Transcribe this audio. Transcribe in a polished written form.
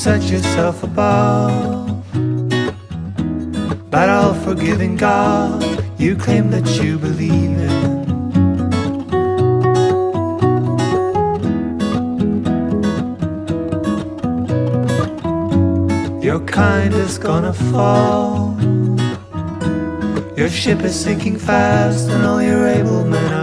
set yourself above that all-forgiving God you claim that you believe in. Your kind is gonna fall. Your ship is sinking fast and all your able men are